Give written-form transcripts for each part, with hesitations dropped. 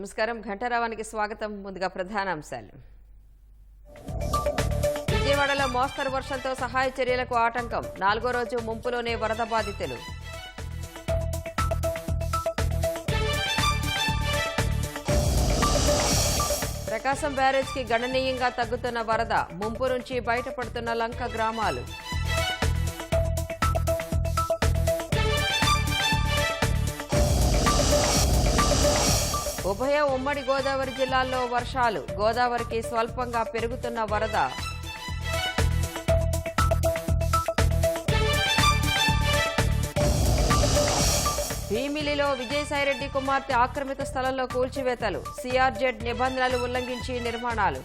నమస్కారం ఘంటారావానికి స్వాగతం. ముందుగా ప్రధాన అంశాలు. విజయవాడలో మోస్తరు వర్షంతో సహాయ చర్యలకు ఆటంకం. 4వ రోజు ముంపులోనే వరద బాధితులు. ప్రకాశం బ్యారేజ్కి గణనీయంగా తగ్గుతున్న వరద. ముంపు నుంచి బయటపడుతున్న లంక గ్రామాలు. ఉభయ ఉమ్మడి గోదావరి జిల్లాల్లో వర్షాలు. గోదావరికి స్వల్పంగా పెరుగుతున్న వరద. భీమిలిలో విజయసాయిరెడ్డి కుమార్తె ఆక్రమిత స్థలంలో కూల్చివేతలు. సిఆర్జెడ్ నిబంధనలు ఉల్లంఘించి నిర్మాణాలు.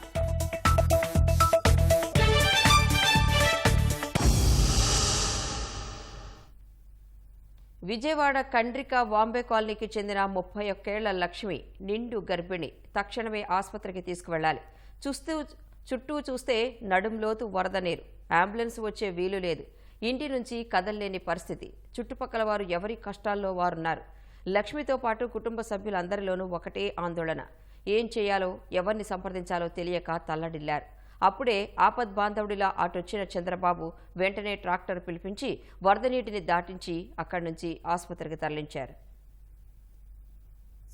విజయవాడ కండ్రిక వాంబే కాలనీకి చెందిన 31 ఏళ్ల లక్ష్మి నిండు గర్భిణి. తక్షణమే ఆసుపత్రికి తీసుకువెళ్లాలి. చుట్టూ చూస్తే నడుంలోతు వరద నీరు. అంబులెన్స్ వచ్చే వీలు లేదు. ఇంటి నుంచి కదల్లేని పరిస్థితి. చుట్టుపక్కల వారు ఎవరి కష్టాల్లో వారున్నారు. లక్ష్మితో పాటు కుటుంబ సభ్యులందరిలోనూ ఒకటే ఆందోళన. ఏం చేయాలో ఎవరిని సంప్రదించాలో తెలియక తల్లడిల్లారు. అప్పుడే ఆపద్బాంధవుడిలా అటొచ్చిన చంద్రబాబు వెంటనే ట్రాక్టర్ పిలిపించి వరద నీటిని దాటించి అక్కడి నుంచి ఆసుపత్రికి తరలించారు.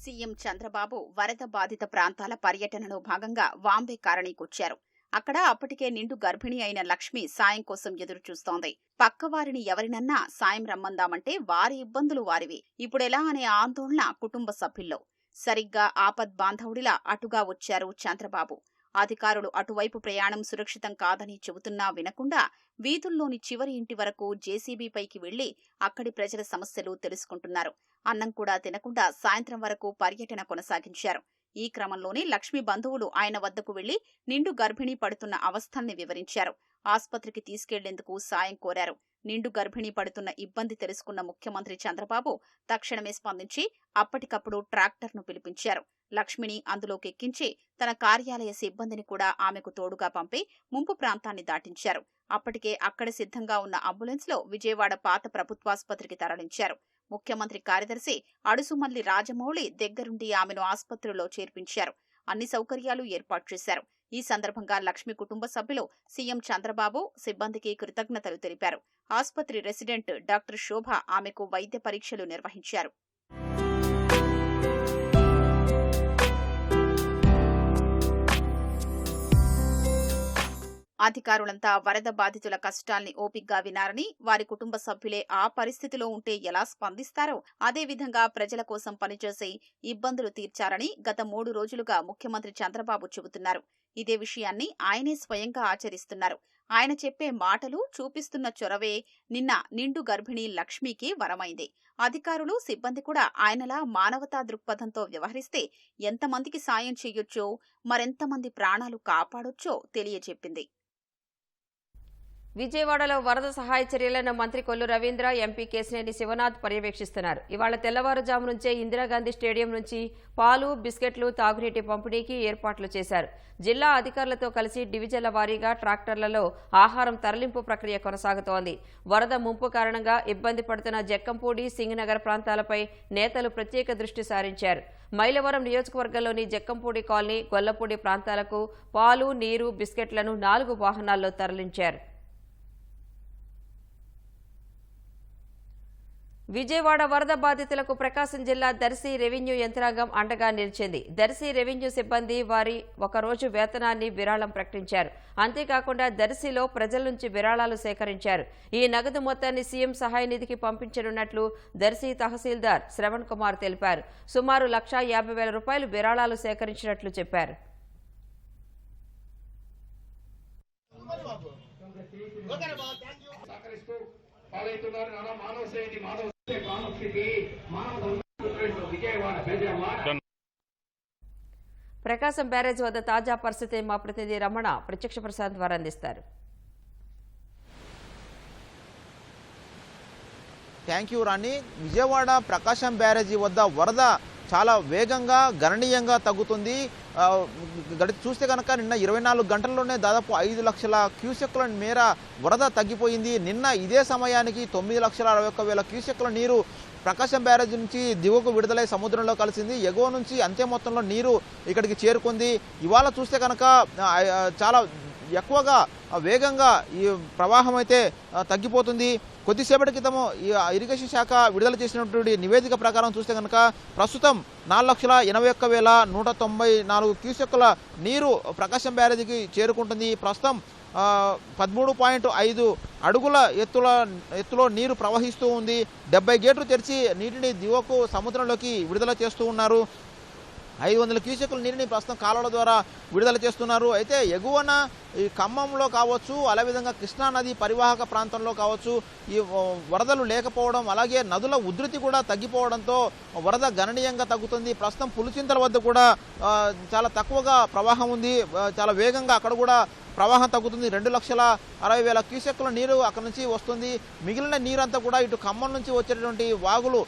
సీఎం చంద్రబాబు వరద బాధిత ప్రాంతాల పర్యటనలో భాగంగా వాంబే కాలనీకొచ్చారు. అక్కడ అప్పటికే నిండు గర్భిణి అయిన లక్ష్మి సాయం కోసం ఎదురు చూస్తోంది. పక్కవారిని ఎవరినన్నా సాయం రమ్మందామంటే వారి ఇబ్బందులు వారివి. ఇప్పుడెలా అనే ఆందోళన కుటుంబ సభ్యుల్లో. సరిగ్గా ఆపద్బాంధవుడిలా అటుగా వచ్చారు చంద్రబాబు. అధికారులు అటువైపు ప్రయాణం సురక్షితం కాదని చెబుతున్నా వినకుండా వీధుల్లోని చివరి ఇంటి వరకు జేసీబీపైకి వెళ్లి అక్కడి ప్రజల సమస్యలు తెలుసుకుంటున్నారు. అన్నం కూడా తినకుండా సాయంత్రం వరకు పర్యటన కొనసాగించారు. ఈ క్రమంలోనే లక్ష్మి బంధువులు ఆయన వద్దకు వెళ్లి నిండు గర్భిణీ పడుతున్న అవస్థల్ని వివరించారు. ఆస్పత్రికి తీసుకెళ్లేందుకు సాయం కోరారు. నిండు గర్భిణీ పడుతున్న ఇబ్బంది తెలుసుకున్న ముఖ్యమంత్రి చంద్రబాబు తక్షణమే స్పందించి అప్పటికప్పుడు ట్రాక్టర్ను పిలిపించారు. లక్ష్మిని అందులోకి ఎక్కించి తన కార్యాలయ సిబ్బందిని కూడా ఆమెకు తోడుగా పంపి ముంపు ప్రాంతాన్ని దాటించారు. అప్పటికే అక్కడ సిద్ధంగా ఉన్న అంబులెన్స్ లో విజయవాడ పాత ప్రభుత్వాసుపత్రికి తరలించారు. ముఖ్యమంత్రి కార్యదర్శి అడుసుమల్లి రాజమౌళి దగ్గరుండి ఆమెను ఆసుపత్రిలో చేర్పించారు. అన్ని సౌకర్యాలు ఏర్పాటు చేశారు. ఈ సందర్భంగా లక్ష్మి కుటుంబ సభ్యులు సీఎం చంద్రబాబు సిబ్బందికి కృతజ్ఞతలు తెలిపారు. ఆసుపత్రి రెసిడెంట్ డాక్టర్ శోభ ఆమెకు వైద్య పరీక్షలు నిర్వహించారు. అధికారులంతా వరద బాధితుల కష్టాల్ని ఓపిగ్గా వినారని, వారి కుటుంబ సభ్యులే ఆ పరిస్థితిలో ఉంటే ఎలా స్పందిస్తారో అదేవిధంగా ప్రజల కోసం పనిచేసి ఇబ్బందులు తీర్చారని గత 3 రోజులుగా ముఖ్యమంత్రి చంద్రబాబు చెబుతున్నారు. ఇదే విషయాన్ని ఆయనే స్వయంగా ఆచరిస్తున్నారు. ఆయన చెప్పే మాటలు, చూపిస్తున్న చొరవే నిన్న నిండు గర్భిణీ లక్ష్మికి వరమైంది. అధికారులు, సిబ్బంది కూడా ఆయనలా మానవతా దృక్పథంతో వ్యవహరిస్తే ఎంతమందికి సాయం చేయొచ్చో, మరెంతమంది ప్రాణాలు కాపాడొచ్చో తెలియజెప్పింది. విజయవాడలో వరద సహాయ చర్యలను మంత్రి కొల్లు రవీంద్ర, ఎంపీ కేశినేని శివనాథ్ పర్యవేక్షిస్తున్నారు. ఇవాళ తెల్లవారుజాము నుంచే ఇందిరాగాంధీ స్టేడియం నుంచి పాలు, బిస్కెట్లు, తాగునీటి పంపిణీకి ఏర్పాట్లు చేశారు. జిల్లా అధికారులతో కలిసి డివిజన్ల వారీగా ట్రాక్టర్లలో ఆహారం తరలింపు ప్రక్రియ కొనసాగుతోంది. వరద ముంపు కారణంగా ఇబ్బంది పడుతున్న జక్కంపూడి, సింగనగర్ ప్రాంతాలపై నేతలు ప్రత్యేక దృష్టి సారించారు. మైలవరం నియోజకవర్గంలోని జక్కంపూడి కాలనీ, గొల్లపూడి ప్రాంతాలకు పాలు, నీరు, బిస్కెట్లను 4 వాహనాల్లో తరలించారు. విజయవాడ వరద బాధితులకు ప్రకాశం జిల్లా దర్శి రెవెన్యూ యంత్రాంగం అండగా నిలిచింది. దర్శి రెవెన్యూ సిబ్బంది వారి 1 రోజు వేతనాన్ని విరాళం ప్రకటించారు. అంతేకాకుండా దర్శిలో ప్రజల నుంచి విరాళాలు సేకరించారు. ఈ నగదు మొత్తాన్ని సీఎం సహాయ నిధికి పంపించనున్నట్లు దర్శి తహసీల్దార్ శ్రవణ్ కుమార్ తెలిపారు. సుమారు 1,50,000 రూపాయలు విరాళాలు సేకరించినట్లు చెప్పారు. ప్రకాశం బ్యారేజ్ వద్ద తాజా పరిస్థితి మా ప్రతినిధి రమణ ప్రత్యక్ష ప్రసాద్ ద్వారా అందిస్తారు. థ్యాంక్ యూ రాణి. విజయవాడ ప్రకాశం బ్యారేజీ వద్ద వరద చాలా వేగంగా గణనీయంగా తగ్గుతుంది. చూస్తే కనుక నిన్న 24 గంటల్లోనే దాదాపు 5 లక్షల క్యూసెక్ల మేర వరద తగ్గిపోయింది. నిన్న ఇదే సమయానికి 9,61,000 క్యూసెక్ల నీరు ప్రకాశం బ్యారేజ్ నుంచి దిగువకు విడుదలై సముద్రంలో కలిసింది. ఎగువ నుంచి అంతే మొత్తంలో నీరు ఇక్కడికి చేరుకుంది. ఇవాళ చూస్తే కనుక చాలా ఎక్కువగా వేగంగా ఈ ప్రవాహం అయితే తగ్గిపోతుంది. కొద్దిసేపటి క్రితము ఈ ఇరిగేషన్ శాఖ విడుదల చేసినటువంటి నివేదిక ప్రకారం చూస్తే కనుక ప్రస్తుతం 4,81,194 క్యూసెక్కుల నీరు ప్రకాశం బ్యారేజీకి చేరుకుంటుంది. ప్రస్తుతం 13.5 అడుగుల ఎత్తులో నీరు ప్రవహిస్తూ ఉంది. 70 గేట్లు తెరిచి నీటిని దిగువకు సముద్రంలోకి విడుదల చేస్తూ ఉన్నారు. 500 క్యూసెక్కుల నీటిని ప్రస్తుతం కాలువల ద్వారా విడుదల చేస్తున్నారు. అయితే ఎగువన ఈ ఖమ్మంలో కావచ్చు, అదేవిధంగా కృష్ణానది పరివాహక ప్రాంతంలో కావచ్చు, ఈ వరదలు లేకపోవడం, అలాగే నదుల ఉధృతి కూడా తగ్గిపోవడంతో వరద గణనీయంగా తగ్గుతుంది. ప్రస్తుతం పులిచింతల వద్ద కూడా చాలా తక్కువగా ప్రవాహం ఉంది. చాలా వేగంగా అక్కడ కూడా ప్రవాహం తగ్గుతుంది. 2,60,000 క్యూసెక్కుల నీరు అక్కడ నుంచి వస్తుంది. మిగిలిన నీరంతా కూడా ఇటు ఖమ్మం నుంచి వచ్చేటువంటి వాగులు,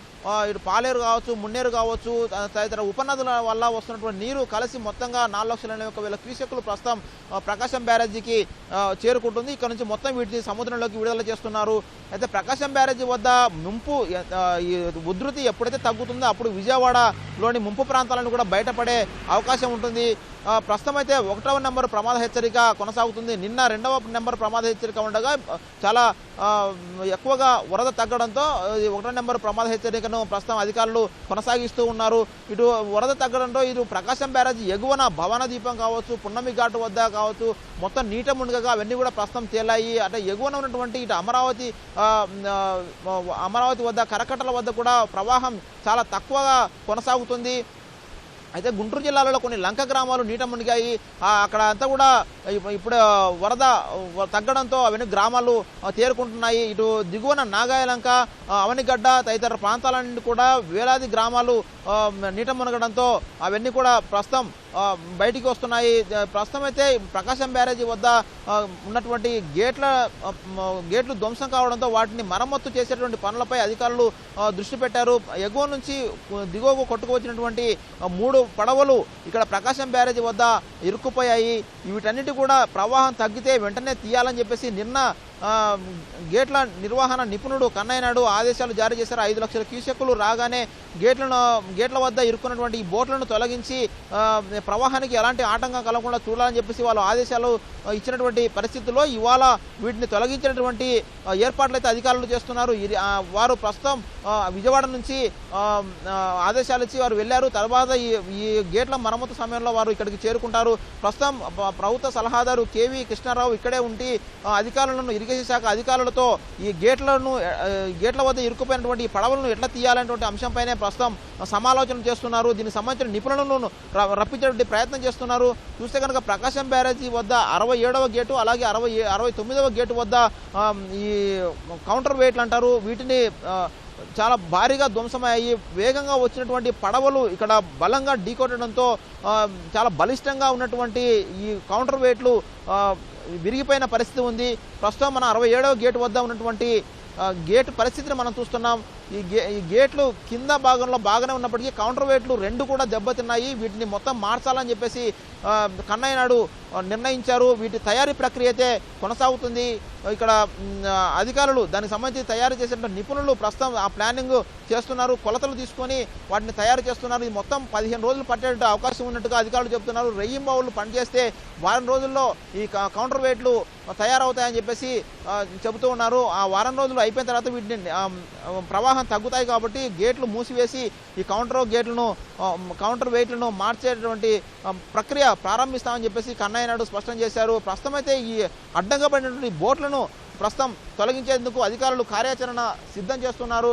ఇటు పాలేరు కావచ్చు, మున్నేరు కావచ్చు, తదితర ఉపనదుల వల్ల వస్తున్నటువంటి నీరు కలిసి మొత్తంగా 4,81,000 క్యూసెక్కులు ప్రస్తుతం ప్రకాశం బ్యారేజీకి చేరుకుంటుంది. ఇక్కడ నుంచి మొత్తం వీటిని సముద్రంలోకి విడుదల చేస్తున్నారు. అయితే ప్రకాశం బ్యారేజీ వద్ద ముంపు ఈ ఉధృతి ఎప్పుడైతే తగ్గుతుందో అప్పుడు విజయవాడలోని ముంపు ప్రాంతాలను కూడా బయటపడే అవకాశం ఉంటుంది. ప్రస్తుతం అయితే 1వ నెంబర్ ప్రమాద హెచ్చరిక కొనసాగుతుంది. నిన్న 2వ నెంబర్ ప్రమాద హెచ్చరిక ఉండగా చాలా ఎక్కువగా వరద తగ్గడంతో 1వ నెంబర్ ప్రమాద హెచ్చరికను ప్రస్తుతం అధికారులు కొనసాగిస్తూ ఉన్నారు. ఇటు వరద తగ్గడంతో ఇటు ప్రకాశం బ్యారేజీ ఎగువన భవన దీపం కావచ్చు, పున్నమి ఘాటు వద్ద కావచ్చు, మొత్తం నీట మునిగగా అవన్నీ కూడా ప్రస్తుతం తేలాయి. అంటే ఎగువన ఉన్నటువంటి ఇటు అమరావతి వద్ద, కరకట్టల వద్ద కూడా ప్రవాహం చాలా తక్కువగా కొనసాగుతుంది. అయితే గుంటూరు జిల్లాలో కొన్ని లంక గ్రామాలు నీట మునిగాయి. అక్కడ అంతా కూడా ఇప్పుడు వరద తగ్గడంతో అవన్నీ గ్రామాలు తేరుకుంటున్నాయి. ఇటు దిగువన నాగాయలంక, అవనిగడ్డ తదితర ప్రాంతాల నుండి కూడా వేలాది గ్రామాలు నీట మునగడంతో అవన్నీ కూడా ప్రస్తుతం బయటికి వస్తున్నాయి. ప్రస్తుతం అయితే ప్రకాశం బ్యారేజీ వద్ద ఉన్నటువంటి గేట్లు ధ్వంసం కావడంతో వాటిని మరమ్మత్తు చేసేటువంటి పనులపై అధికారులు దృష్టి పెట్టారు. ఎగువ నుంచి దిగువకు కొట్టుకువచ్చినటువంటి 3 పడవలు ఇక్కడ ప్రకాశం బ్యారేజీ వద్ద ఇరుక్కుపోయాయి. వీటన్నిటి కూడా ప్రవాహం తగ్గితే వెంటనే తీయాలని చెప్పేసి నిన్న గేట్ల నిర్వహణ నిపుణుడు కన్నయ్య నాయుడు ఆదేశాలు జారీ చేశారు. 5 లక్షల క్యూసెక్కులు రాగానే గేట్ల వద్ద ఇరుక్కున్నటువంటి ఈ బోట్లను తొలగించి ప్రవాహానికి ఎలాంటి ఆటంకం కలగకుండా చూడాలని చెప్పేసి వాళ్ళు ఆదేశాలు ఇచ్చినటువంటి పరిస్థితుల్లో ఇవాళ వీటిని తొలగించినటువంటి ఏర్పాట్లు అయితే అధికారులు చేస్తున్నారు. వారు ప్రస్తుతం విజయవాడ నుంచి ఆదేశాలు ఇచ్చి వారు వెళ్ళారు. తర్వాత ఈ గేట్ల మరమ్మతు సమయంలో వారు ఇక్కడికి చేరుకుంటారు. ప్రస్తుతం ప్రభుత్వ సలహాదారు కేవీ కృష్ణారావు ఇక్కడే ఉండి అధికారులను, ఇరిగేషన్ శాఖ అధికారులతో ఈ గేట్ల వద్ద ఇరుక్కుపోయినటువంటి ఈ పడవలను ఎట్లా తీయాలనేటువంటి అంశంపైనే ప్రస్తుతం సమాలోచన చేస్తున్నారు. దీనికి సంబంధించిన నిపుణులను రప్పించేటువంటి ప్రయత్నం చేస్తున్నారు. చూస్తే కనుక ప్రకాశం బ్యారేజీ వద్ద 67వ గేటు, అలాగే 69వ గేటు వద్ద ఈ కౌంటర్ వెయిట్లు అంటారు, వీటిని చాలా భారీగా ధ్వంసమయ్యాయి. వేగంగా వచ్చినటువంటి పడవలు ఇక్కడ బలంగా ఢీకొట్టడంతో చాలా బలిష్టంగా ఉన్నటువంటి ఈ కౌంటర్ వెయిట్లు విరిగిపోయిన పరిస్థితి ఉంది. ప్రస్తుతం మన 67వ గేటు వద్ద ఉన్నటువంటి గేటు పరిస్థితిని మనం చూస్తున్నాం. ఈ గేట్లు కింద భాగంలో బాగానే ఉన్నప్పటికీ కౌంటర్ వెయిట్లు 2 కూడా దెబ్బతిన్నాయి. వీటిని మొత్తం మార్చాలని చెప్పేసి కన్నయ్య నాయుడు నిర్ణయించారు. వీటి తయారీ ప్రక్రియ అయితే కొనసాగుతుంది. ఇక్కడ అధికారులు దానికి సంబంధించి తయారు చేసిన నిపుణులు ప్రస్తుతం ఆ ప్లానింగ్ చేస్తున్నారు. కొలతలు తీసుకొని వాటిని తయారు చేస్తున్నారు. ఇది మొత్తం 15 రోజులు పట్టే అవకాశం ఉన్నట్టుగా అధికారులు చెబుతున్నారు. రెయ్యింబావులు పనిచేస్తే వారం రోజుల్లో ఈ కౌంటర్ వెయిట్లు తయారవుతాయని చెప్పేసి చెబుతూ ఉన్నారు. ఆ వారం రోజులు అయిపోయిన తర్వాత వీటిని ప్రవాహం తగ్గుతాయి కాబట్టి గేట్లు మూసివేసి ఈ కౌంటర్ వెయిట్లను మార్చేటువంటి ప్రక్రియ ప్రారంభిస్తామని చెప్పేసి కన్నయ్య నాయుడు స్పష్టం చేశారు. ప్రస్తుతం అయితే ఈ అడ్డంగా పడినటువంటి బోట్లను ప్రస్తుతం తొలగించేందుకు అధికారులు కార్యాచరణ సిద్ధం చేస్తున్నారు.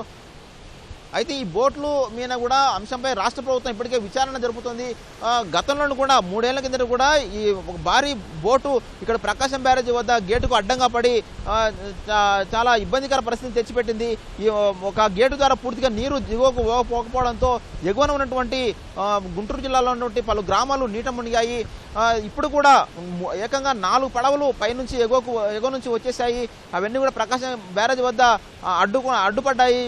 అయితే ఈ బోట్లు మీద కూడా అంశంపై రాష్ట్ర ప్రభుత్వం ఇప్పటికే విచారణ జరుపుతుంది. గతంలో కూడా 3 ఏళ్ల కిందట కూడా ఈ భారీ బోటు ఇక్కడ ప్రకాశం బ్యారేజీ వద్ద గేటుకు అడ్డంగా పడి చాలా ఇబ్బందికర పరిస్థితిని తెచ్చిపెట్టింది. ఈ ఒక గేటు ద్వారా పూర్తిగా నీరు దిగువకు పోకపోవడంతో ఎగువన ఉన్నటువంటి గుంటూరు జిల్లాలో ఉన్నటువంటి పలు గ్రామాలు నీట మునిగాయి. ఇప్పుడు కూడా ఏకంగా 4 పడవలు పైనుంచి ఎగువ నుంచి వచ్చేసాయి. అవన్నీ కూడా ప్రకాశం బ్యారేజ్ వద్ద అడ్డుపడ్డాయి.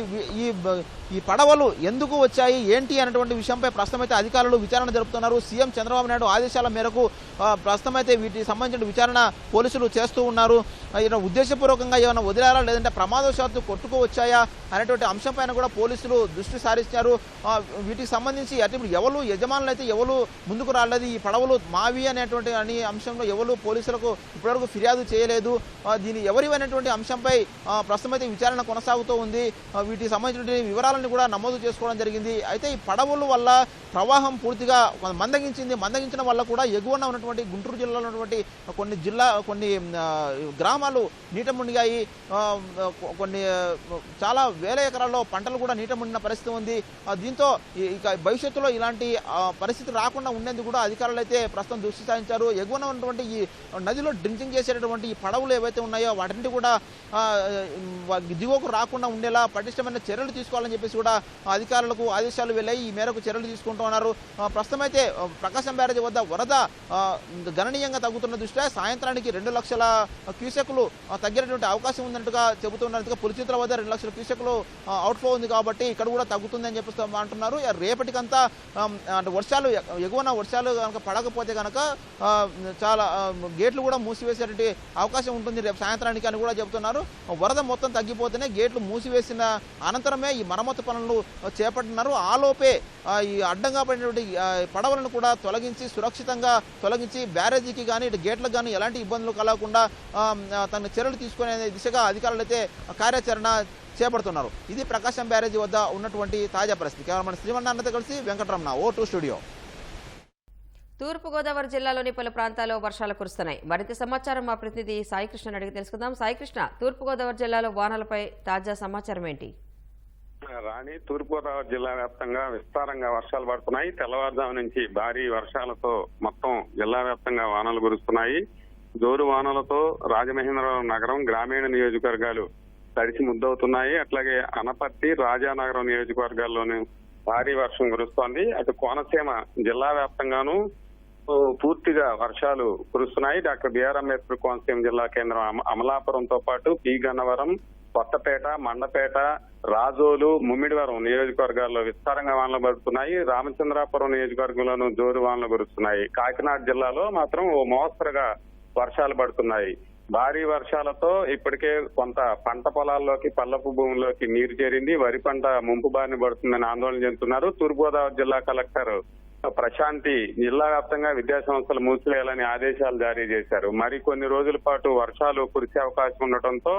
ఈ పడవలు ఎందుకు వచ్చాయి ఏంటి అనేటువంటి విషయంపై ప్రస్తుతమైతే అధికారులు విచారణ జరుపుతున్నారు. సీఎం చంద్రబాబు నాయుడు ఆదేశాల మేరకు ప్రస్తుతమైతే వీటికి సంబంధించిన విచారణ పోలీసులు చేస్తూ ఉన్నారు. ఉద్దేశపూర్వకంగా ఏమైనా వదిలారా లేదంటే ప్రమాదవశాత్తు కొట్టుకు వచ్చాయా అనేటువంటి అంశంపైన కూడా పోలీసులు దృష్టి సారించారు. వీటికి సంబంధించి అటు ఎవరు యజమానులు అయితే ఎవరు ముందుకు రాలేదు, ఈ పడవలు మావి అనేటువంటి అంశంలో ఎవరు పోలీసులకు ఇప్పటివరకు ఫిర్యాదు చేయలేదు. దీని ఎవరి అనేటువంటి అంశంపై ప్రస్తుతమైతే విచారణ కొనసాగుతూ ఉంది. వీటికి సంబంధించిన వివరాలను కూడా నమోదు చేసుకోవడం జరిగింది. అయితే ఈ పడవల వల్ల ప్రవాహం పూర్తిగా మందగించడం వల్ల కూడా ఎగువన ఉన్నటువంటి గుంటూరు జిల్లాలో ఉన్నటువంటి కొన్ని గ్రామాలు నీట మునిగాయి. కొన్ని చాలా వేల ఎకరాల్లో పంటలు కూడా నీట మునిగిన పరిస్థితి ఉంది. దీంతో ఇక భవిష్యత్తులో ఇలాంటి పరిస్థితి రాకుండా ఉండేందుకు కూడా అధికారులు అయితే ప్రస్తుతం దృష్టి సారించారు. ఎగువన ఉన్నటువంటి ఈ నదిలో డ్రింకింగ్ చేసేటటువంటి ఈ పడవలు ఏవైతే ఉన్నాయో వాటిని కూడా దిగువకు రాకుండా ఉండేలా పటిష్టమైన చర్యలు తీసుకోవాలని చెప్పేసి కూడా అధికారులకు ఆదేశాలు వెళ్ళాయి. ఈ మేరకు చర్యలు తీసుకుంటూ ఉన్నారు. ప్రస్తుతం అయితే ప్రకాశం బ్యారేజ్ వద్ద వరద గణనీయంగా తగ్గుతున్న దృష్ట్యా సాయంత్రానికి 2 లక్షల క్యూసెక్లు తగ్గినటువంటి అవకాశం ఉందన్నట్టుగా చెబుతున్నట్టుగా పులిచిత్ర వద్ద 2 లక్షల క్యూసెక్లు అవుట్ఫ్లో ఉంది కాబట్టి ఇక్కడ కూడా తగ్గుతుంది అని చెప్పేసి అంటున్నారు. రేపటికంతా వర్షాలు ఎగువన వర్షాలు కనుక పడకపోతే కనుక చాలా గేట్లు కూడా మూసివేసేటువంటి అవకాశం ఉంటుంది రేపు సాయంత్రానికి అని కూడా చెబుతున్నారు. వరద మొత్తం తగ్గిపోతేనే గేట్లు మూసివేసిన అనంతరమే ఈ మరమ్మతు పనులు చేపడుతున్నారు. ఆలోపే ఈ అడ్డంగా పడినటువంటి పడవలను కూడా సురక్షితంగా తొలగించి బ్యారేజీకి కానీ ఇటు గేట్లకు కానీ ఎలాంటి ఇబ్బందులు కలగకుండా తన చర్యలు తీసుకునే దిశగా అధికారులు అయితే కార్యాచరణ చేపడుతున్నారు. ఇది ప్రకాశం బ్యారేజీ వద్ద ఉన్నటువంటి తాజా పరిస్థితి. కెమెరామెన్ శ్రీమన్నాన్నతో కలిసి వెంకటరమణ, O2 స్టూడియో. తూర్పుగోదావరి జిల్లాలోని పలు ప్రాంతాల్లో వర్షాలు కురుస్తున్నాయి. మరింత సమాచారం మా ప్రతినిధి సాయికృష్ణ అడిగి తెలుసుకుందాం. సాయికృష్ణ, తూర్పుగోదావరి జిల్లాలో వానలపై తాజా సమాచారం ఏంటి? రాణి, తూర్పుగోదావరి జిల్లా వ్యాప్తంగా విస్తారంగా వర్షాలు పడుతున్నాయి. తెల్లవారుజాము నుంచి భారీ వర్షాలతో మొత్తం జిల్లా వ్యాప్తంగా వానలు కురుస్తున్నాయి. జోరు వానలతో రాజమహేంద్రవరం నగరం, గ్రామీణ నియోజకవర్గాలు తడిసి ముద్దవుతున్నాయి. అట్లాగే అనపర్తి, రాజానగరం నియోజకవర్గాల్లోనూ భారీ వర్షం కురుస్తోంది. అటు కోనసీమ జిల్లా వ్యాప్తంగాను పూర్తిగా వర్షాలు కురుస్తున్నాయి. డాక్టర్ బిఆర్ అంబేద్కర్ కోనసీమ జిల్లా కేంద్రం అమలాపురంతో పాటు పి గన్నవరం, కొత్తపేట, మండపేట, రాజోలు, ముమ్మిడివరం నియోజకవర్గాల్లో విస్తారంగా వానలు పడుతున్నాయి. రామచంద్రాపురం నియోజకవర్గంలోనూ జోరు వానలు కురుస్తున్నాయి. కాకినాడ జిల్లాలో మాత్రం ఓ మోస్తరుగా వర్షాలు పడుతున్నాయి. భారీ వర్షాలతో ఇప్పటికే కొంత పంట పొలాల్లోకి, పల్లపు భూముల్లోకి నీరు చేరింది. వరి పంట ముంపు బారిన పడుతుందని ఆందోళన చెందుతున్నారు. తూర్పుగోదావరి జిల్లా కలెక్టర్ ప్రశాంతి జిల్లా వ్యాప్తంగా విద్యాసంస్థలు మూసివేయాలని ఆదేశాలు జారీ చేశారు. మరి కొన్ని రోజుల పాటు వర్షాలు కురిసే అవకాశం ఉండటంతో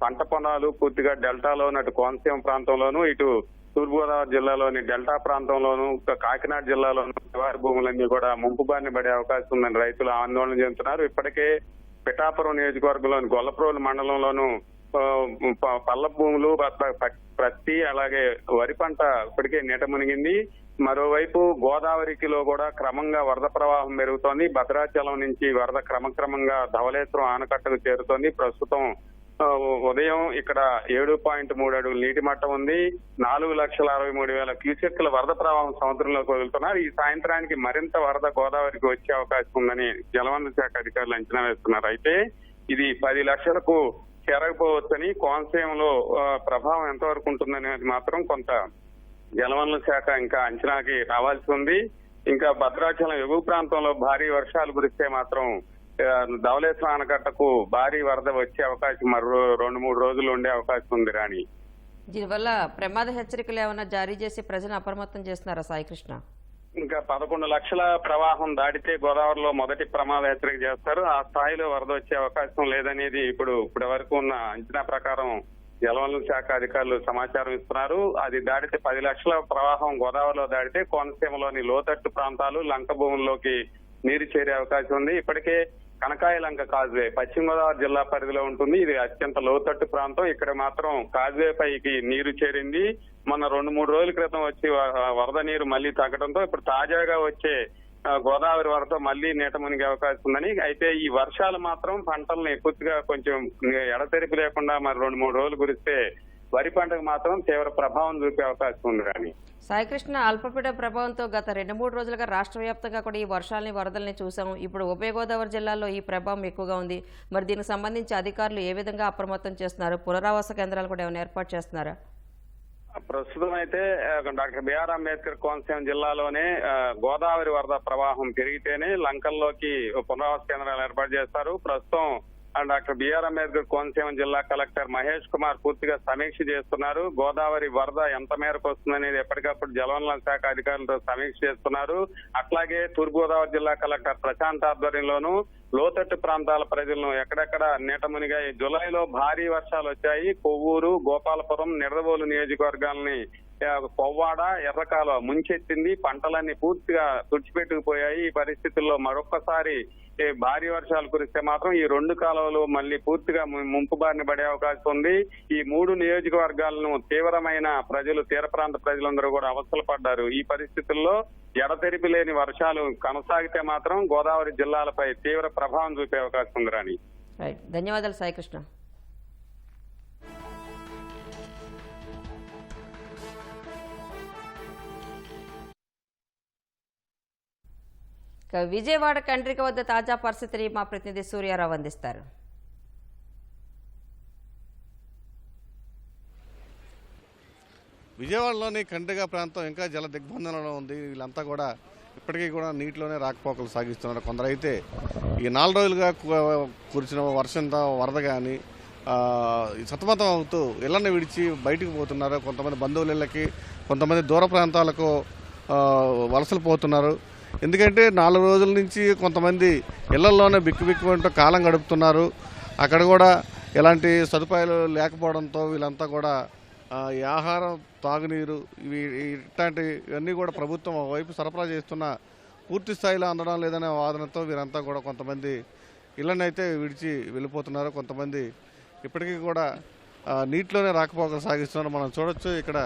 పంట పొలాలు పూర్తిగా డెల్టాలో ఉన్నట్టు కోనసీమ ప్రాంతంలోనూ, ఇటు తూర్పుగోదావరి జిల్లాలోని డెల్టా ప్రాంతంలోనూ, కాకినాడ జిల్లాలోనూ శివారు భూములన్నీ కూడా ముంపు బారిన పడే అవకాశం ఉందని రైతులు ఆందోళన చెందుతున్నారు. ఇప్పటికే పిఠాపురం నియోజకవర్గంలోని గొల్లప్రోలు మండలంలోనూ పల్ల భూములు, ప్రత్తి, అలాగే వరి పంట ఇప్పటికే నీట మునిగింది. మరోవైపు గోదావరికిలో కూడా క్రమంగా వరద ప్రవాహం పెరుగుతోంది. భద్రాచలం నుంచి వరద క్రమంగా ధవళేశ్వరం ఆనకట్టకు చేరుతోంది. ప్రస్తుతం ఉదయం ఇక్కడ 7.3 అడుగుల నీటి మట్టం ఉంది. 4,63,000 క్యూసెక్ల వరద ప్రవాహం సముద్రంలోకి వదులుతున్నారు. ఈ సాయంత్రానికి మరింత వరద గోదావరికి వచ్చే అవకాశం ఉందని జలవనరుల శాఖ అధికారులు అంచనా వేస్తున్నారు. అయితే ఇది 10 లక్షలకు చేరకపోవచ్చని, కోనసీమలో ప్రభావం ఎంతవరకు ఉంటుందనేది మాత్రం కొంత జలవనరుల శాఖ ఇంకా అంచనాకి రావాల్సి ఉంది. ఇంకా భద్రాచలం ఎగువ ప్రాంతంలో భారీ వర్షాలు కురిస్తే మాత్రం ధవళేశ్వరం ఆనకట్టకు భారీ వరద వచ్చే అవకాశం మరో 2-3 రోజులు ఉండే అవకాశం ఉంది. రాణి, దీనివల్ల ప్రమాద హెచ్చరికలు ఏమైనా జారీ చేసి ప్రజలను అప్రమత్తం చేస్తున్నారా సాయికృష్ణ? ఇంకా 11 లక్షల ప్రవాహం దాటితే గోదావరిలో మొదటి ప్రమాద హెచ్చరిక చేస్తారు. ఆ స్థాయిలో వరద వచ్చే అవకాశం లేదనేది ఇప్పటి వరకు ఉన్న అంచనా ప్రకారం జలవనరుల శాఖ అధికారులు సమాచారం ఇస్తున్నారు. అది దాటితే 10 లక్షల ప్రవాహం గోదావరిలో దాటితే కోనసీమలోని లోతట్టు ప్రాంతాలు, లంక భూముల్లోకి నీరు చేరే అవకాశం ఉంది. ఇప్పటికే కనకాయలంక కాజ్వే పశ్చిమ గోదావరి జిల్లా పరిధిలో ఉంటుంది. ఇది అత్యంత లోతట్టు ప్రాంతం. ఇక్కడ మాత్రం కాజ్వే పైకి నీరు చేరింది. మొన్న 2-3 రోజుల క్రితం వచ్చి వరద నీరు మళ్లీ తగ్గడంతో ఇప్పుడు తాజాగా వచ్చే గోదావరి వరద మళ్లీ నీట మునిగే అవకాశం ఉందని. అయితే ఈ వర్షాలు మాత్రం పంటలను పూర్తిగా కొంచెం ఎడతెరిపి లేకుండా మరి 2-3 రోజులు కురిస్తే వరి పంటకు మాత్రం తీవ్ర ప్రభావం చూపే అవకాశం ఉంది. రాని సాయికృష్ణ, అల్పపీడన ప్రభావంతో గత 2-3 రోజులుగా రాష్ట్ర వ్యాప్తంగా కూడా ఈ వర్షాలని వరదల్ని చూసాం. ఇప్పుడు ఉభయ గోదావరి జిల్లాల్లో ఈ ప్రభావం ఎక్కువగా ఉంది. మరి దీనికి సంబంధించి అధికారులు ఏ విధంగా అప్రమత్తం చేస్తున్నారు? పునరావాస కేంద్రాలు కూడా ఏమైనా ఏర్పాటు చేస్తున్నారా? ప్రస్తుతం అయితే డాక్టర్ బిఆర్ అంబేద్కర్ కోనసీమ జిల్లాలోనే గోదావరి వరద ప్రవాహం పెరిగితేనే లంకల్లోకి పునరావాస కేంద్రాలు ఏర్పాటు చేస్తారు. ప్రస్తుతం డాక్టర్ బిఆర్ అంబేద్కర్ కోనసీమ జిల్లా కలెక్టర్ మహేష్ కుమార్ పూర్తిగా సమీక్ష చేస్తున్నారు. గోదావరి వరద ఎంత మేరకు వస్తుందనేది ఎప్పటికప్పుడు జలవనరుల శాఖ అధికారులతో సమీక్ష చేస్తున్నారు. అట్లాగే తూర్పుగోదావరి జిల్లా కలెక్టర్ ప్రశాంత్ ఆధ్వర్యంలోనూ లోతట్టు ప్రాంతాల ప్రజలను ఎక్కడెక్కడ నీట మునిగాయి. జులైలో భారీ వర్షాలు వచ్చాయి. కొవ్వూరు, గోపాలపురం, నిడదవోలు నియోజకవర్గాలని కొవ్వాడ, ఎర్రకాలువ ముంచెత్తింది. పంటలన్నీ పూర్తిగా తుడిచిపెట్టుకుపోయాయి. ఈ పరిస్థితుల్లో మరొక్కసారి భారీ వర్షాలు కురిస్తే మాత్రం ఈ 2 కాలువలు మళ్ళీ పూర్తిగా ముంపు బారిన పడే అవకాశం ఉంది. ఈ 3 నియోజకవర్గాలను తీవ్రమైన ప్రజలు, తీర ప్రాంత ప్రజలందరూ కూడా అవస్థలు పడ్డారు. ఈ పరిస్థితుల్లో ఎడతెరిపి లేని వర్షాలు కొనసాగితే మాత్రం గోదావరి జిల్లాలపై తీవ్ర ప్రభావం చూపే అవకాశం ఉంది. రాణి, రైట్, ధన్యవాదాలు సాయికృష్ణ. విజయవాడ కండ్రిక వద్ద తాజా పరిస్థితిని మా ప్రతినిధి సూర్యారావు అందిస్తారు. విజయవాడలోని కండ్రిక ప్రాంతం ఇంకా జల దిగ్బంధనలో ఉంది. వీళ్ళంతా కూడా ఇప్పటికీ కూడా నీటిలోనే రాకపోకలు సాగిస్తున్నారు. కొందరైతే ఈ 4 రోజులుగా కురిసిన వర్షంతో వరద కానీ సతమతం అవుతూ ఇళ్లను విడిచి బయటకు పోతున్నారు. కొంతమంది బంధువుల ఇళ్ళకి, కొంతమంది దూర ప్రాంతాలకు వలసలు పోతున్నారు. ఎందుకంటే 4 రోజుల నుంచి కొంతమంది ఇళ్లలోనే బిక్కుబిక్కుమంటూ కాలం గడుపుతున్నారు. అక్కడ కూడా ఎలాంటి సదుపాయాలు లేకపోవడంతో వీళ్ళంతా కూడా ఈ ఆహారం, తాగునీరు ఇట్లాంటివన్నీ కూడా ప్రభుత్వం వైపు సరఫరా చేస్తున్న పూర్తి స్థాయిలో అందడం లేదనే వాదనతో వీరంతా కూడా కొంతమంది ఇళ్లనైతే విడిచి వెళ్ళిపోతున్నారు. కొంతమంది ఇప్పటికీ కూడా నీటిలోనే రాకపోకలు సాగిస్తున్నారు. మనం చూడొచ్చు ఇక్కడ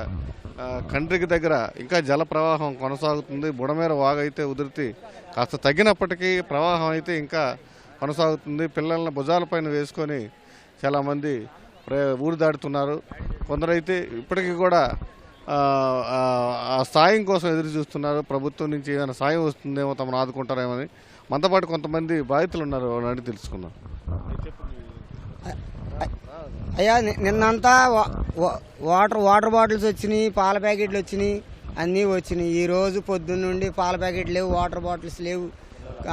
కండ్రికి దగ్గర ఇంకా జల ప్రవాహం కొనసాగుతుంది. బుడమేర వాగు అయితే ఉధృతి కాస్త తగ్గినప్పటికీ ప్రవాహం అయితే ఇంకా కొనసాగుతుంది. పిల్లల్ని భుజాలపైన వేసుకొని చాలామంది ఊరు దాటుతున్నారు. కొందరైతే ఇప్పటికీ కూడా ఆ సాయం కోసం ఎదురు చూస్తున్నారు. ప్రభుత్వం నుంచి ఏమైనా సాయం వస్తుందేమో, తమను ఆదుకుంటారేమని. మనతో పాటు కొంతమంది బాధితులు ఉన్నారు, అని తెలుసుకున్నాం. అయ్యా, నిన్నంతా వాటర్ బాటిల్స్ వచ్చినాయి, పాల ప్యాకెట్లు వచ్చినాయి, అన్నీ వచ్చినాయి. ఈరోజు పొద్దున్న నుండి పాల ప్యాకెట్లు లేవు, వాటర్ బాటిల్స్ లేవు.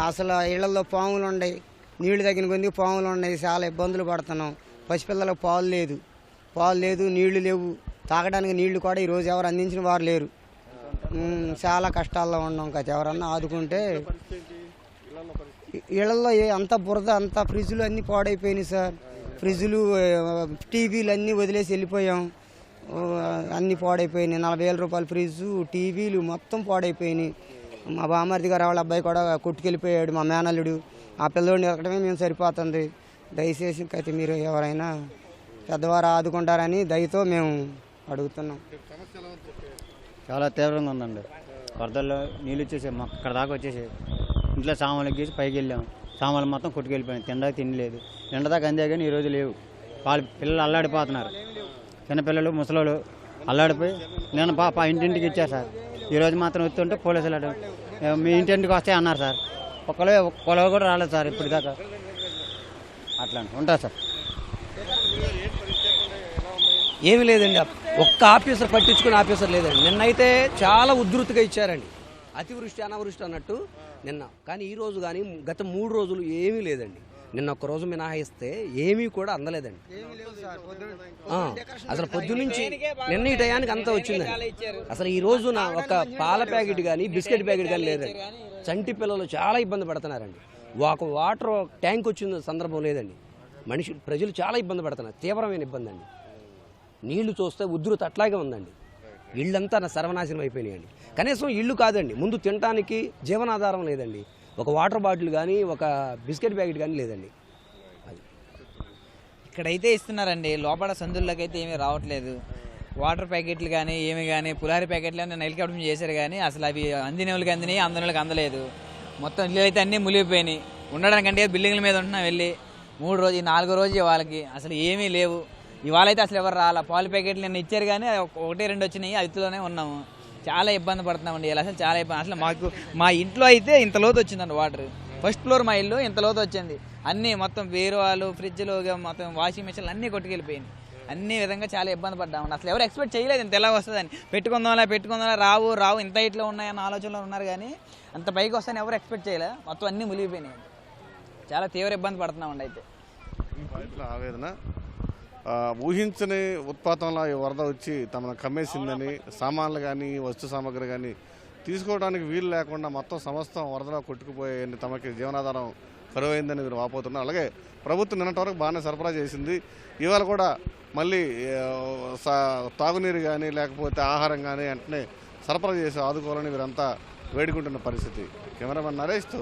అసలు ఇళ్లలో పాములు ఉన్నాయి, నీళ్లు తగ్గిన కొద్దిగా పాములు ఉన్నాయి. చాలా ఇబ్బందులు పడుతున్నాం. పసిపిల్లలకు పాలు లేదు, నీళ్లు లేవు. తాగడానికి నీళ్లు కూడా ఈరోజు ఎవరు అందించిన వారు లేరు. చాలా కష్టాల్లో ఉన్నాం. కదా ఎవరన్నా ఆదుకుంటే. ఇళ్లలో అంత బురద, అంత ఫ్రిడ్జ్లు అన్నీ పాడైపోయినాయి సార్. ఫ్రిడ్జ్లు, టీవీలు అన్నీ వదిలేసి వెళ్ళిపోయాం. అన్నీ పాడైపోయినాయి. 40,000 రూపాయల ఫ్రిడ్జ్, టీవీలు మొత్తం పాడైపోయినాయి. మా బామర్ది గారు వాళ్ళ అబ్బాయి కూడా కొట్టుకెళ్ళిపోయాడు, మా మేనల్లుడు. ఆ పిల్లోడిని ఎక్కడమే మేము సరిపోతుంది. దయచేసి అయితే మీరు ఎవరైనా పెద్దవారు ఆదుకుంటారని దయతో మేము అడుగుతున్నాం. చాలా తీవ్రంగా ఉందండి. వరదల్లో నీళ్ళు వచ్చేసాయి, మాకు అక్కడ దాకా వచ్చేసాయి. ఇంట్లో సామాన్లు గీసి పైకి వెళ్ళాము. సామాన్లు మొత్తం కొట్టుకెళ్ళిపోయాయి. తినడానికి తిండి లేదు. ఎండదాకా అందే కానీ ఈరోజు లేవు. పిల్లలు అల్లాడిపోతున్నారు. చిన్నపిల్లలు, ముసలోళ్ళు అల్లాడిపోయి నేను ఇంటింటికి ఇచ్చారు సార్. ఈరోజు మాత్రం వస్తుంటే పోలీసులు మీ ఇంటింటికి వస్తే అన్నారు సార్. పొలవ కూడా రాలేదు సార్ ఇప్పుడు దాకా. అట్లా ఉంటారు సార్. ఏమి లేదండి, ఒక్క ఆఫీసర్ పట్టించుకునే ఆఫీసర్ లేదండి. నిన్నైతే చాలా ఉధృతిగా ఇచ్చారండి, అతివృష్టి అనావృష్టి అన్నట్టు నిన్న. కానీ ఈ రోజు కానీ గత 3 రోజులు ఏమీ లేదండి. నిన్న ఒక్క రోజు మినహాయిస్తే ఏమీ కూడా అందలేదండి. అసలు పొద్దునుంచి నిన్న ఈ టయానికి అంతా వచ్చిందండి. అసలు ఈ రోజు ఒక పాల ప్యాకెట్ కానీ, బిస్కెట్ ప్యాకెట్ కానీ లేదండి. చంటి పిల్లలు చాలా ఇబ్బంది పడుతున్నారండి. ఒక వాటర్ ట్యాంక్ వచ్చిన సందర్భం లేదండి. ప్రజలు చాలా ఇబ్బంది పడుతున్నారు. తీవ్రమైన ఇబ్బంది అండి. నీళ్లు చూస్తే ఉధృతి అట్లాగే ఉందండి. ఇళ్ళంతా సర్వనాశనం అయిపోయినాయండి. కనీసం ఇల్లు కాదండి, ముందు తినడానికి జీవనాధారం లేదండి. ఒక వాటర్ బాటిల్ కానీ, ఒక బిస్కెట్ ప్యాకెట్ కానీ లేదండి. ఇక్కడైతే ఇస్తున్నారండి, లోపల సందుల్లోకైతే ఏమీ రావట్లేదు. వాటర్ ప్యాకెట్లు కానీ, ఏమి కానీ, పులారి ప్యాకెట్లు అని హెలికాప్టర్ చేశారు కానీ అసలు అవి అందిన వాళ్ళకి అందినాయి, అందని వాళ్ళకి అందలేదు. మొత్తం ఇల్లు అయితే అన్నీ మునిగిపోయినాయి. ఉండడానికంటే బిల్డింగ్ల మీద ఉంటున్నాం వెళ్ళి. 3 రోజు 4 రోజు వాళ్ళకి అసలు ఏమీ లేవు. ఇవాళ అయితే అసలు ఎవరు రాలా. పాలు ప్యాకెట్లు నిన్న ఇచ్చారు కానీ ఒకటి రెండు వచ్చినాయి, అతిలోనే ఉన్నాము. చాలా ఇబ్బంది పడుతున్నామండి ఇలా, అసలు చాలా ఇబ్బంది. అసలు మాకు మా ఇంట్లో అయితే ఇంత లోతు వచ్చిందండి వాటర్. ఫస్ట్ ఫ్లోర్ మా ఇల్లు ఇంత లోతు వచ్చింది. అన్నీ మొత్తం బీరువాలు, ఫ్రిడ్జ్లు, మొత్తం వాషింగ్ మిషన్లు అన్నీ కొట్టుకెళ్ళిపోయింది. అన్ని విధంగా చాలా ఇబ్బంది పడ్డామండి. అసలు ఎవరు ఎక్స్పెక్ట్ చేయలేదు ఇంత ఎలా వస్తుందని. పెట్టుకుందాం రావు ఇంత ఇట్లా ఉన్నాయన్న ఆలోచనలో ఉన్నారు కానీ అంత పైకి వస్తాయని ఎవరు ఎక్స్పెక్ట్ చేయలే. మొత్తం అన్నీ మునిగిపోయినాయి. చాలా తీవ్ర ఇబ్బంది పడుతున్నామండి అయితే. రైతుల ఆవేదన ఊహించని ఉత్పాతంలో ఈ వరద వచ్చి తమను కమ్మేసిందని, సామాన్లు కానీ వస్తు సామాగ్రి కానీ తీసుకోవడానికి వీలు లేకుండా మొత్తం సమస్తం వరదలో కొట్టుకుపోయాయని, తమకి జీవనాధారం కరువైందని వీరు వాపోతున్నారు. అలాగే ప్రభుత్వం నిన్నటి వరకు బాగానే సరఫరా చేసింది. ఇవాళ కూడా మళ్ళీ తాగునీరు కానీ లేకపోతే ఆహారం కానీ వెంటనే సరఫరా చేసి ఆదుకోవాలని వీరంతా వేడుకుంటున్న పరిస్థితి. కెమెరామెన్ నరేష్తో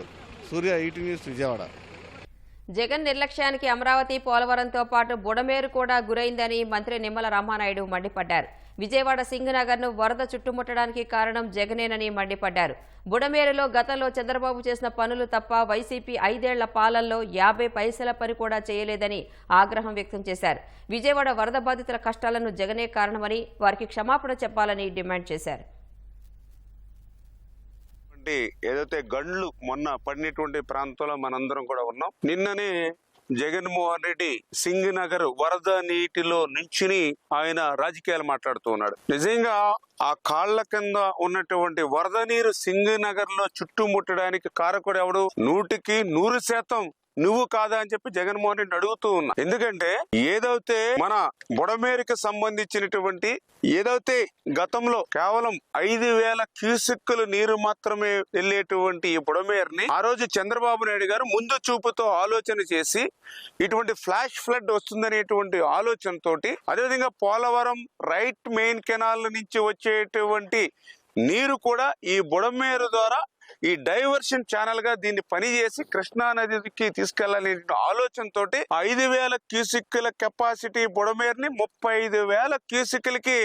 సూర్య, ఈటీ న్యూస్, విజయవాడ. జగన్ నిర్లక్ష్యానికి అమరావతి, పోలవరంతో పాటు బుడమేరు కూడా గురైందని మంత్రి నిమ్మల రామానాయుడు మండిపడ్డారు. విజయవాడ సింగనగర్ను వరద చుట్టుముట్టడానికి కారణం జగనేనని మండిపడ్డారు. బుడమేరులో గతంలో చంద్రబాబు చేసిన పనులు తప్ప వైసీపీ 5 ఏళ్ల పాలనలో 50 పైసల పని కూడా చేయలేదని ఆగ్రహం వ్యక్తం చేశారు. విజయవాడ వరద బాధితుల కష్టాలను జగనే కారణమని, వారికి క్షమాపణ చెప్పాలని డిమాండ్ చేశారు. ఏదైతే గండ్లు మొన్న పడినటువంటి ప్రాంతంలో మనందరం కూడా ఉన్నాం. నిన్ననే జగన్మోహన్ రెడ్డి సింగనగర్ వరద నీటిలో నుంచుని ఆయన రాజకీయాలు మాట్లాడుతూ ఉన్నాడు. నిజంగా ఆ కాళ్ల కింద ఉన్నటువంటి వరద నీరు సింగనగర్ లో చుట్టుముట్టడానికి కారకుడు ఎవడు? 100% నువ్వు కాదా అని చెప్పి జగన్మోహన్ రెడ్డి అడుగుతూ ఉన్నా. ఎందుకంటే ఏదైతే మన బుడమేరుకి సంబంధించినటువంటి ఏదైతే గతంలో కేవలం 5,000 క్యూసెక్కులు నీరు మాత్రమే వెళ్లేటువంటి ఈ బుడమేరుని ఆ రోజు చంద్రబాబు నాయుడు గారు ముందు చూపుతో ఆలోచన చేసి ఇటువంటి ఫ్లాష్ ఫ్లడ్ వస్తుందనేటువంటి ఆలోచనతోటి, అదేవిధంగా పోలవరం రైట్ మెయిన్ కెనాల్ నుంచి వచ్చేటువంటి నీరు కూడా ఈ బుడమేరు ద్వారా ఈ డైవర్షన్ ఛానల్ గా దీన్ని పనిచేసి కృష్ణా నదికి తీసుకెళ్లాలనే ఆలోచనతో 5,000 క్యూసిక్ల కెపాసిటీ బుడమేరుని 35,000 క్యూసిక్లకి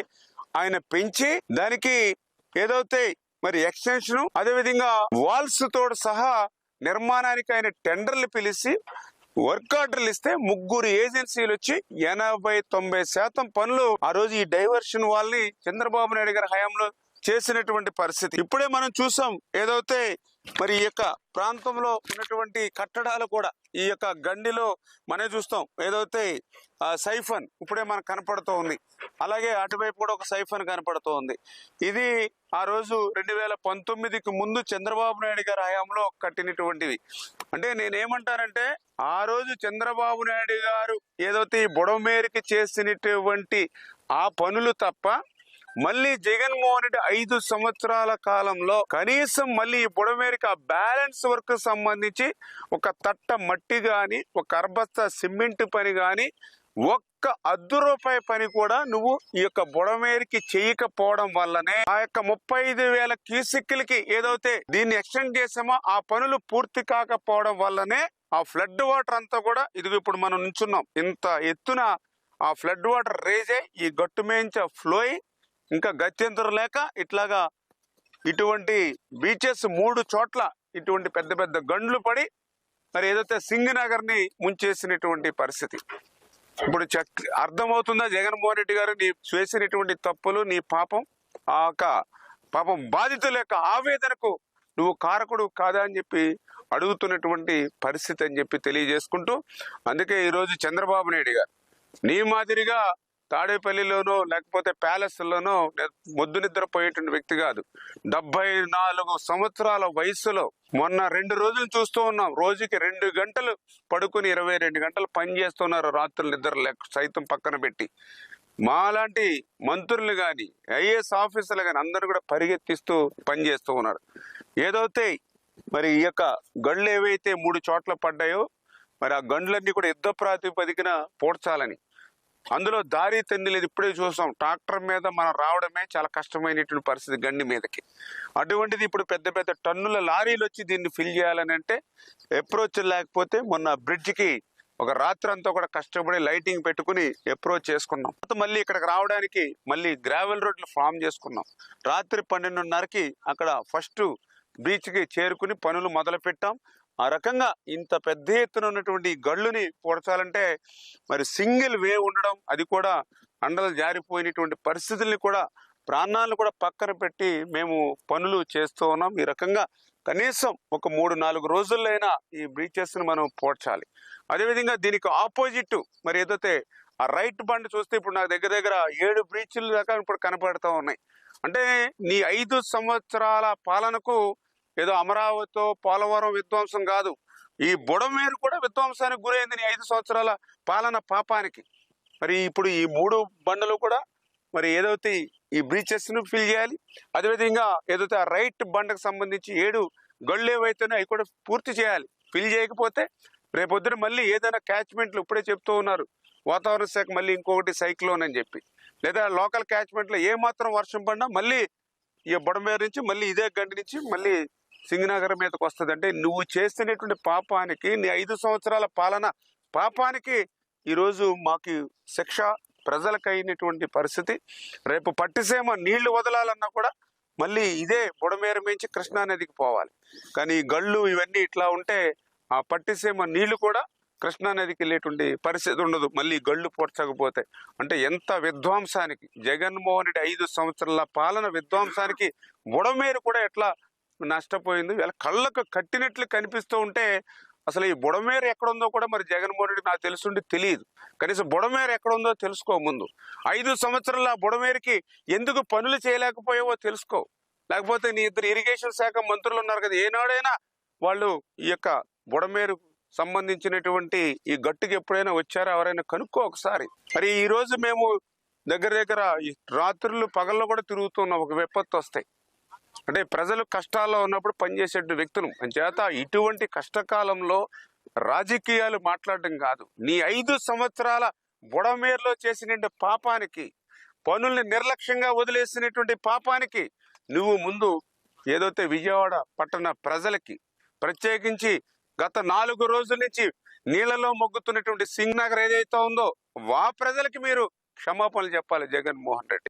ఆయన పెంచి దానికి ఏదైతే మరి ఎక్స్టెన్షన్, అదేవిధంగా వాల్స్ తోడు సహా నిర్మాణానికి ఆయన టెండర్లు పిలిచి వర్క్ ఆర్డర్లు ఇస్తే 3 ఏజెన్సీలు వచ్చి 80-90% పనులు ఆ రోజు ఈ డైవర్షన్ వాళ్ళని చంద్రబాబు నాయుడు గారి హయాంలో చేసినటువంటి పరిస్థితి ఇప్పుడే మనం చూసాం. ఏదైతే మరి ఈ యొక్క ప్రాంతంలో ఉన్నటువంటి కట్టడాలు కూడా ఈ యొక్క గండిలో మనం చూస్తాం. ఏదైతే సైఫన్ ఇప్పుడే మనకు కనపడుతూ ఉంది, అలాగే అటువైపు కూడా ఒక సైఫన్ కనపడుతూ ఉంది. ఇది ఆ రోజు 2019కి ముందు చంద్రబాబు నాయుడు గారి హయాంలో కట్టినటువంటివి. అంటే నేనేమంటానంటే ఆ రోజు చంద్రబాబు నాయుడు గారు ఏదైతే ఈ బుడమేరుకి చేసినటువంటి ఆ పనులు తప్ప మళ్ళీ జగన్మోహన్ రెడ్డి 5 సంవత్సరాల కాలంలో కనీసం మళ్ళీ ఈ బుడమేరుకి ఆ బ్యాలెన్స్ వర్క్ సంబంధించి ఒక తట్ట మట్టి గాని, ఒక అర్బస్తా సిమెంట్ పని గాని, ఒక్క ₹1 పని కూడా నువ్వు ఈ యొక్క బుడమేరుకి చేయకపోవడం వల్లనే ఆ యొక్క 35,000 క్యూసెక్లకి ఏదైతే దీన్ని ఎక్స్టెండ్ చేసామో ఆ పనులు పూర్తి కాకపోవడం వల్లనే ఆ ఫ్లడ్ వాటర్ అంతా కూడా ఇదిగో ఇప్పుడు మనం నుంచున్నాం. ఇంత ఎత్తున ఆ ఫ్లడ్ వాటర్ రేజే ఈ గట్టు మేంచ ఫ్లోయి ఇంకా గత్యంతరం లేక ఇట్లాగా ఇటువంటి బీచెస్ 3 చోట్ల ఇటువంటి పెద్ద పెద్ద గండ్లు పడి మరి ఏదైతే సింగనగర్ ని ముంచేసినటువంటి పరిస్థితి. ఇప్పుడు అర్థమవుతుందా జగన్మోహన్ రెడ్డి గారు నీ చేసినటువంటి తప్పులు, నీ పాపం, ఆ పాపం బాధితుల యొక్క ఆవేదనకు నువ్వు కారకుడు కాదా అని చెప్పి అడుగుతున్నటువంటి పరిస్థితి అని చెప్పి తెలియజేసుకుంటూ, అందుకే ఈరోజు చంద్రబాబు నాయుడు గారు నీ మాదిరిగా తాడేపల్లిలోనో లేకపోతే ప్యాలెస్లోనో మొద్దు నిద్రపోయేటువంటి వ్యక్తి కాదు. 74 సంవత్సరాల వయసులో మొన్న 2 రోజులు చూస్తూ ఉన్నాం. రోజుకి 2 గంటలు పడుకుని 22 గంటలు పని చేస్తున్నారు, రాత్రులు నిద్ర సైతం పక్కన పెట్టి. మాలాంటి మంత్రులు కానీ, ఐఏఎస్ ఆఫీసర్లు కానీ అందరూ కూడా పరిగెత్తిస్తూ పనిచేస్తూ ఉన్నారు. ఏదైతే మరి ఈ యొక్క గండ్లు ఏవైతే 3 చోట్ల పడ్డాయో మరి ఆ గండ్లన్నీ కూడా యుద్ధ ప్రాతిపదికన పోడ్చాలని, అందులో దారి తెండి లేదు. ఇప్పుడే చూసాం, ట్రాక్టర్ మీద మనం రావడమే చాలా కష్టమైనటువంటి పరిస్థితి గండి మీదకి. అటువంటిది ఇప్పుడు పెద్ద పెద్ద టన్నుల లారీలు వచ్చి దీన్ని ఫిల్ చేయాలని అంటే అప్రోచ్ లేకపోతే మొన్న బ్రిడ్జికి ఒక రాత్రి అంతా కూడా కష్టపడి లైటింగ్ పెట్టుకుని అప్రోచ్ చేసుకున్నాం. మళ్ళీ ఇక్కడికి రావడానికి మళ్ళీ గ్రావెల్ రోడ్లు ఫామ్ చేసుకున్నాం. రాత్రి 12:30కి అక్కడ ఫస్ట్ బీచ్కి చేరుకుని పనులు మొదలు పెట్టాం. ఆ రకంగా ఇంత పెద్ద ఎత్తున ఉన్నటువంటి ఈ గళ్ళుని పూడ్చాలంటే మరి సింగిల్ వే ఉండడం, అది కూడా అండలు జారిపోయినటువంటి పరిస్థితుల్ని కూడా, ప్రాణాలను కూడా పక్కన పెట్టి మేము పనులు చేస్తూ ఉన్నాం. ఈ రకంగా కనీసం ఒక 3-4 రోజుల్లో ఈ బ్రీచెస్ ని మనం పూడ్చాలి. అదేవిధంగా దీనికి ఆపోజిట్ మరి ఏదైతే ఆ రైట్ బండ్ చూస్తే ఇప్పుడు నాకు దగ్గర 7 బ్రీచ్లు దాకా ఇప్పుడు కనపడుతూ ఉన్నాయి. అంటే నీ 5 సంవత్సరాల పాలనకు ఏదో అమరావతితో పోలవరం విధ్వంసం కాదు, ఈ బుడమేరు కూడా విధ్వంసానికి గురైంది నీ 5 సంవత్సరాల పాలన పాపానికి. మరి ఇప్పుడు ఈ 3 బండలు కూడా మరి ఏదైతే ఈ బ్రీచెస్ ను ఫిల్ చేయాలి. అదేవిధంగా ఏదైతే ఆ రైట్ బండకు సంబంధించి 7 గళ్ళు ఏవైతేనో అవి కూడా పూర్తి చేయాలి. ఫిల్ చేయకపోతే రేపొద్దున మళ్ళీ ఏదైనా క్యాచ్మెంట్లు ఇప్పుడే చెప్తూ ఉన్నారు వాతావరణ శాఖ, మళ్ళీ ఇంకొకటి సైక్లోన్ అని చెప్పి, లేదా లోకల్ క్యాచ్మెంట్లో ఏమాత్రం వర్షం పడినా మళ్ళీ ఈ బుడమేరు నుంచి మళ్ళీ ఇదే గండి నుంచి మళ్ళీ సింగనగర్ మీదకి వస్తుంది. అంటే నువ్వు చేస్తున్నటువంటి పాపానికి, నీ 5 సంవత్సరాల పాలన పాపానికి ఈరోజు మాకు శిక్ష ప్రజలకు అయినటువంటి పరిస్థితి. రేపు పట్టిసీమ నీళ్లు వదలాలన్నా కూడా మళ్ళీ ఇదే బుడమేరు మించి కృష్ణానదికి పోవాలి. కానీ ఈ గళ్ళు ఇవన్నీ ఇట్లా ఉంటే ఆ పట్టిసీమ నీళ్లు కూడా కృష్ణానదికి వెళ్ళేటువంటి పరిస్థితి ఉండదు మళ్ళీ గళ్ళు పూడ్చకపోతే. అంటే ఎంత విధ్వంసానికి, జగన్మోహన్ రెడ్డి 5 సంవత్సరాల పాలన విధ్వంసానికి బుడమేరు కూడా ఎట్లా నష్టపోయింది. ఇలా కళ్ళకు కట్టినట్లు కనిపిస్తూ ఉంటే అసలు ఈ బుడమేరు ఎక్కడుందో కూడా మరి జగన్మోహన్ రెడ్డి నాకు తెలుసుండి తెలియదు. కనీసం బుడమేరు ఎక్కడుందో తెలుసుకో ముందు. 5 సంవత్సరాల బుడమేరుకి ఎందుకు పనులు చేయలేకపోయావో తెలుసుకో. లేకపోతే నీ ఇద్దరు ఇరిగేషన్ శాఖ మంత్రులు ఉన్నారు కదా, ఏనాడైనా వాళ్ళు ఈ యొక్క బుడమేరు సంబంధించినటువంటి ఈ గట్టుకి ఎప్పుడైనా వచ్చారా ఎవరైనా కనుక్కో ఒకసారి. మరి ఈ రోజు మేము దగ్గర ఈ రాత్రులు పగల్లో కూడా తిరుగుతున్నాం. ఒక విపత్తు వస్తాయి అంటే ప్రజలు కష్టాల్లో ఉన్నప్పుడు పనిచేసే వ్యక్తులు అంచేత ఇటువంటి కష్టకాలంలో రాజకీయాలు మాట్లాడడం కాదు. నీ 5 సంవత్సరాల బుడమేరులో చేసిన పాపానికి, పనుల్ని నిర్లక్ష్యంగా వదిలేసినటువంటి పాపానికి నువ్వు ముందు ఏదైతే విజయవాడ పట్టణ ప్రజలకి, ప్రత్యేకించి గత 4 రోజుల నుంచి నీళ్లలో మొగ్గుతున్నటువంటి సింగనగర్ ఏదైతే ఉందో ఆ ప్రజలకి మీరు క్షమాపణలు చెప్పాలి జగన్మోహన్ రెడ్డి.